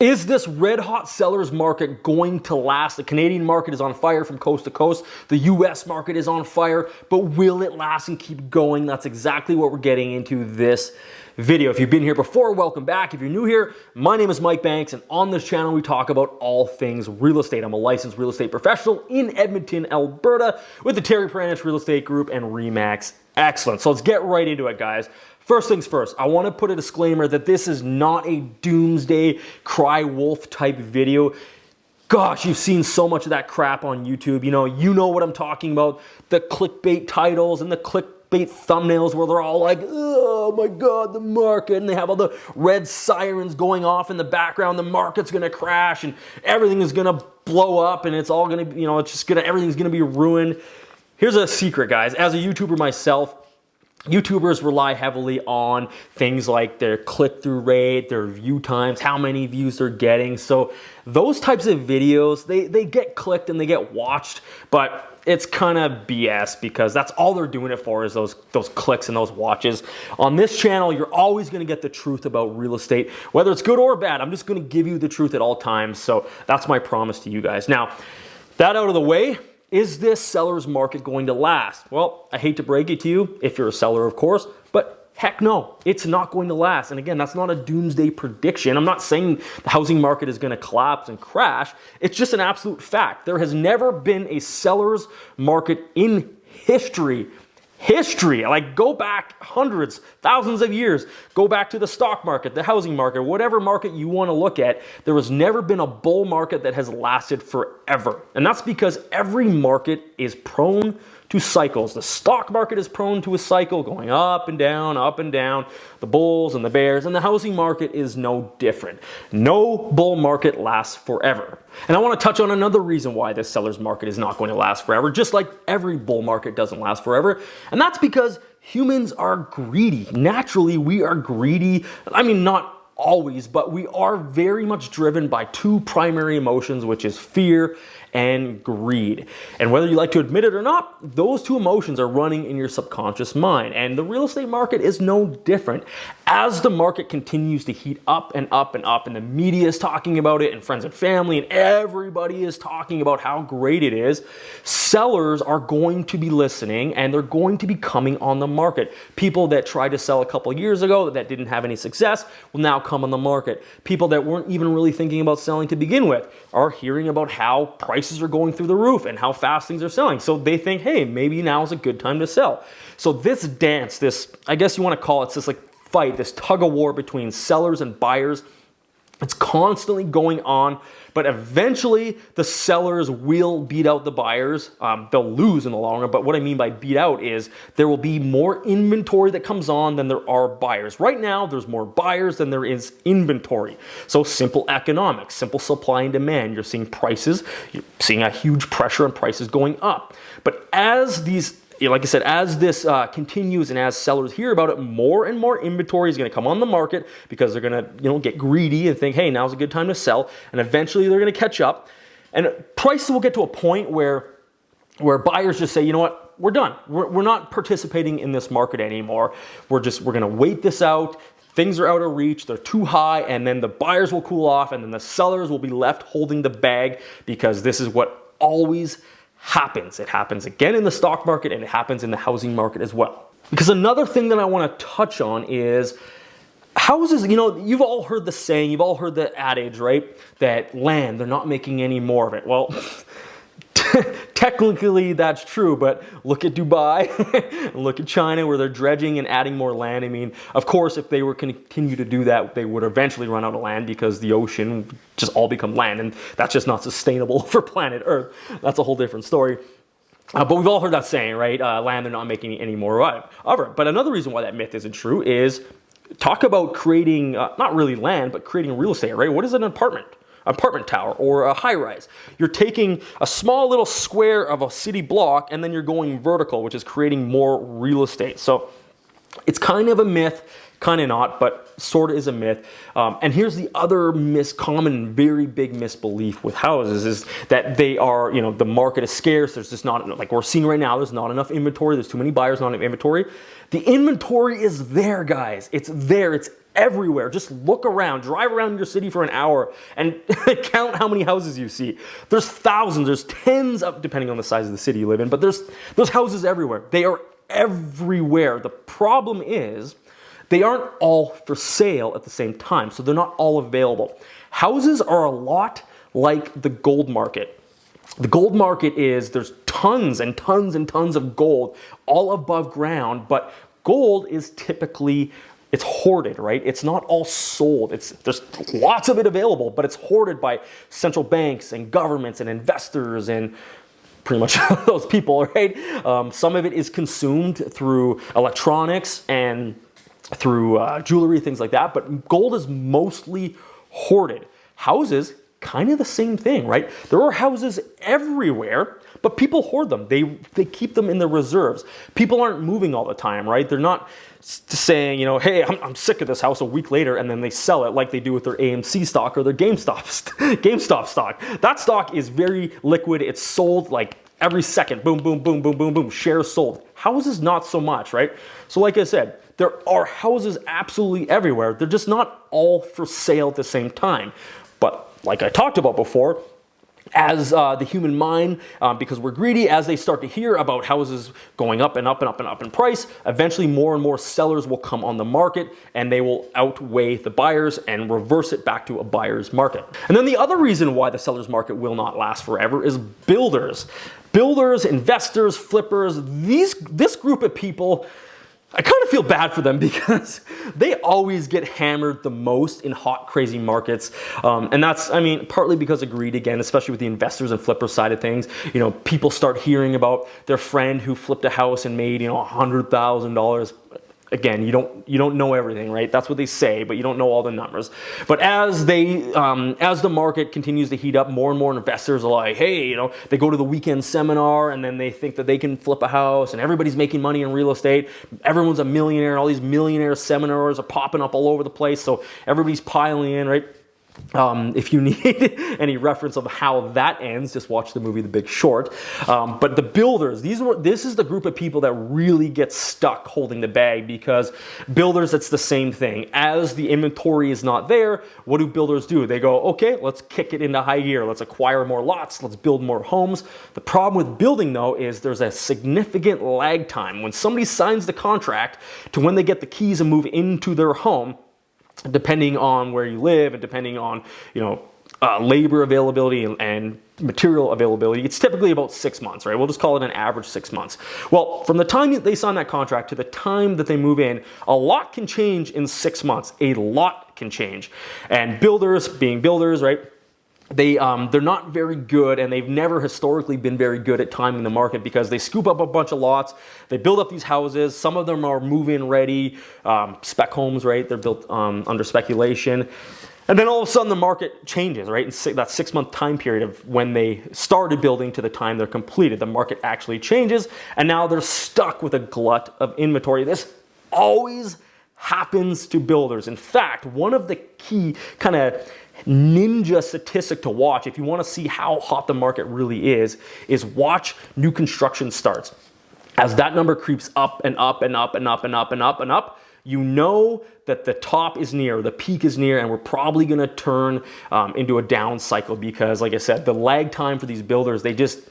Is this red hot sellers market going to last? The Canadian market is on fire from coast to coast. The US market is on fire, but will it last and keep going? That's exactly what we're getting into this video. If you've been here before, welcome back. If you're new here, my name is Mike Banks, and on this channel we talk about all things real estate. I'm a licensed real estate professional in Edmonton, Alberta, with the Terry Pranish Real Estate Group and RE/MAX Excellence. So let's get right into it, guys. First things first, I want to put a disclaimer that this is not a doomsday cry wolf type video. Gosh, you've seen so much of that crap on YouTube. You know what I'm talking about. The clickbait titles and the clickbait thumbnails where they're all like, oh my God, the market. And they have all the red sirens going off in the background. The market's going to crash and everything is going to blow up and it's all going to, everything's going to be ruined. Here's a secret, guys. As a YouTuber myself, YouTubers rely heavily on things like their click-through rate, their view times, how many views they're getting. So those types of videos, they get clicked and they get watched, but it's kind of BS because that's all they're doing it for is those clicks and those watches. On this channel, you're always going to get the truth about real estate, whether it's good or bad. I'm just going to give you the truth at all times. So that's my promise to you guys. Now, that out of the way, is this seller's market going to last? Well, I hate to break it to you, if you're a seller, of course, but heck no, it's not going to last. And again, that's not a doomsday prediction. I'm not saying the housing market is going to collapse and crash. It's just an absolute fact. There has never been a seller's market in history, like go back hundreds, thousands of years, go back to the stock market, the housing market, whatever market you want to look at, there has never been a bull market that has lasted forever. And that's because every market is prone to cycles. The stock market is prone to a cycle going up and down, the bulls and the bears, and the housing market is no different. No bull market lasts forever. And I want to touch on another reason why this seller's market is not going to last forever, just like every bull market doesn't last forever. And that's because humans are greedy. Naturally, we are greedy. I mean, not always, but we are very much driven by two primary emotions, which is fear and greed. And whether you like to admit it or not, those two emotions are running in your subconscious mind. And the real estate market is no different. As the market continues to heat up and up and up, and the media is talking about it, and friends and family, and everybody is talking about how great it is, sellers are going to be listening and they're going to be coming on the market. People that tried to sell a couple years ago that didn't have any success will now come on the market. People that weren't even really thinking about selling to begin with are hearing about how prices are going through the roof and how fast things are selling. So they think, hey, maybe now is a good time to sell. So this dance, this, I guess you want to call it this like fight, this tug of war between sellers and buyers, it's constantly going on, but eventually the sellers will beat out the buyers. They'll lose in the long run, but what I mean by beat out is there will be more inventory that comes on than there are buyers. Right now, there's more buyers than there is inventory. So simple economics, simple supply and demand. You're seeing prices, you're seeing a huge pressure on prices going up. But as these like I said, as this continues and as sellers hear about it, more and more inventory is going to come on the market because they're going to, get greedy and think, hey, now's a good time to sell. And eventually they're going to catch up. And prices will get to a point where buyers just say, you know what, we're done. We're not participating in this market anymore. We're going to wait this out. Things are out of reach. They're too high. And then the buyers will cool off. And then the sellers will be left holding the bag because this is what always happens. It happens again in the stock market and it happens in the housing market as well. Because another thing that I want to touch on is houses, you've all heard the saying, you've all heard the adage, right? That land, they're not making any more of it. Well, technically that's true, but look at Dubai, look at China where they're dredging and adding more land. I mean, of course, if they were to continue to do that, they would eventually run out of land because the ocean just all become land, and that's just not sustainable for planet Earth. That's a whole different story. But we've all heard that saying, right? Land, they're not making any more of it. But another reason why that myth isn't true is talk about creating, not really land, but creating real estate, right? What is an apartment tower or a high rise? You're taking a small little square of a city block and then you're going vertical, which is creating more real estate. So it's kind of a myth, kind of not, but sort of is a myth. And here's the other common, very big misbelief with houses is that they are, the market is scarce. There's just not, like we're seeing right now, there's not enough inventory. There's too many buyers, not enough inventory. The inventory is there, guys. It's there. It's everywhere. Just look around, drive around your city for an hour and count how many houses you see. There's thousands, there's tens of, depending on the size of the city you live in, but there's houses everywhere. They are everywhere. The problem is they aren't all for sale at the same time, so they're not all available. Houses are a lot like the gold market. The gold market is, there's tons and tons and tons of gold all above ground, but gold is typically, it's hoarded, right? It's not all sold. There's lots of it available, but it's hoarded by central banks and governments and investors and pretty much those people, right? Some of it is consumed through electronics and through jewelry, things like that, but gold is mostly hoarded. Houses, kind of the same thing, right? There are houses everywhere, but people hoard them. They keep them in their reserves. People aren't moving all the time, right? They're not saying, you know, hey, I'm sick of this house a week later, and then they sell it like they do with their AMC stock or their GameStop stock. That stock is very liquid. It's sold like every second. Boom, boom, boom, boom, boom, boom. Shares sold. Houses, not so much, right? So like I said, there are houses absolutely everywhere. They're just not all for sale at the same time. But like I talked about before, as the human mind, because we're greedy, as they start to hear about houses going up and up and up and up in price, eventually more and more sellers will come on the market and they will outweigh the buyers and reverse it back to a buyer's market. And then the other reason why the seller's market will not last forever is builders. Builders, investors, flippers, this group of people, I kind of feel bad for them because they always get hammered the most in hot, crazy markets. And that's, I mean, partly because of greed again, especially with the investors and flippers side of things. You know, people start hearing about their friend who flipped a house and made, you know, $100,000. Again, you don't know everything, right? That's what they say, but you don't know all the numbers. But as the market continues to heat up, more and more investors are like, hey, you know, they go to the weekend seminar and then they think that they can flip a house and everybody's making money in real estate. Everyone's a millionaire. All these millionaire seminars are popping up all over the place. So everybody's piling in, right? If you need any reference of how that ends, just watch the movie The Big Short. But the builders, this is the group of people that really get stuck holding the bag, because builders, it's the same thing. As the inventory is not there, what do builders do? They go, okay, let's kick it into high gear. Let's acquire more lots. Let's build more homes. The problem with building, though, is there's a significant lag time. When somebody signs the contract to when they get the keys and move into their home, depending on where you live and depending on, you know, labor availability and material availability, it's typically about 6 months, right? We'll just call it an average 6 months. Well, from the time they sign that contract to the time that they move in, a lot can change in 6 months. A lot can change. And builders, being builders, right? They're not very good, and they've never historically been very good at timing the market, because they scoop up a bunch of lots, they build up these houses, some of them are move-in ready, spec homes, right? They're built under speculation. And then all of a sudden the market changes, right? In that 6 month time period of when they started building to the time they're completed, the market actually changes, and now they're stuck with a glut of inventory. This always happens to builders. In fact, one of the key kind of ninja statistic to watch, if you want to see how hot the market really is watch new construction starts. As that number creeps up and up and up and up and up and up and up, you know that the top is near, the peak is near, and we're probably going to turn into a down cycle, because, like I said, the lag time for these builders, they just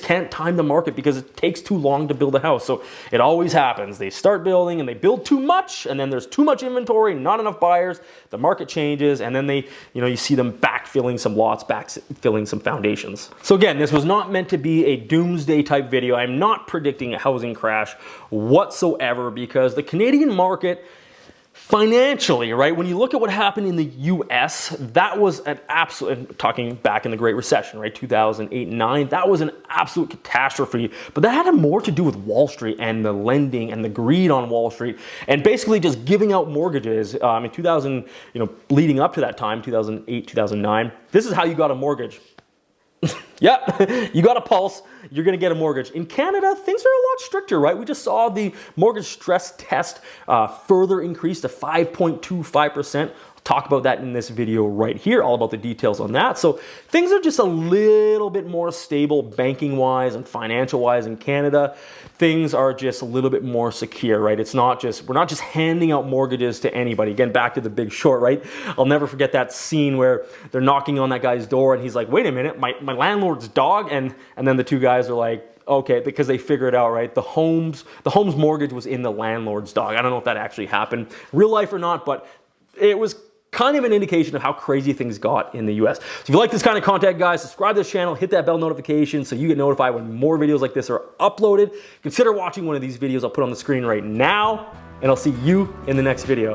can't time the market because it takes too long to build a house. So it always happens. They start building and they build too much, and then there's too much inventory, not enough buyers, the market changes, and then you see them backfilling some lots, backfilling some foundations. So again, this was not meant to be a doomsday type video. I'm not predicting a housing crash whatsoever, because the Canadian market, financially, right? When you look at what happened in the US, that was an absolute, talking back in the Great Recession, right? 2008 and 9, that was an absolute catastrophe. But that had more to do with Wall Street and the lending and the greed on Wall Street, and basically just giving out mortgages. In 2000, leading up to that time, 2008, 2009, this is how you got a mortgage. Yep, you got a pulse, you're going to get a mortgage. In Canada, things are a lot stricter, right? We just saw the mortgage stress test further increase to 5.25%. I'll talk about that in this video right here, all about the details on that. So things are just a little bit more stable banking-wise and financial-wise in Canada. Things are just a little bit more secure, right? It's not just, we're not just handing out mortgages to anybody. Again, back to The Big Short, right? I'll never forget that scene where they're knocking on that guy's door and he's like, wait a minute, my landlord's dog? And then the two guys are like, okay, because they figured out, right? The home's mortgage was in the landlord's dog. I don't know if that actually happened, real life or not, but it was kind of an indication of how crazy things got in the US. So if you like this kind of content, guys, subscribe to this channel, hit that bell notification so you get notified when more videos like this are uploaded. Consider watching one of these videos I'll put on the screen right now, and I'll see you in the next video.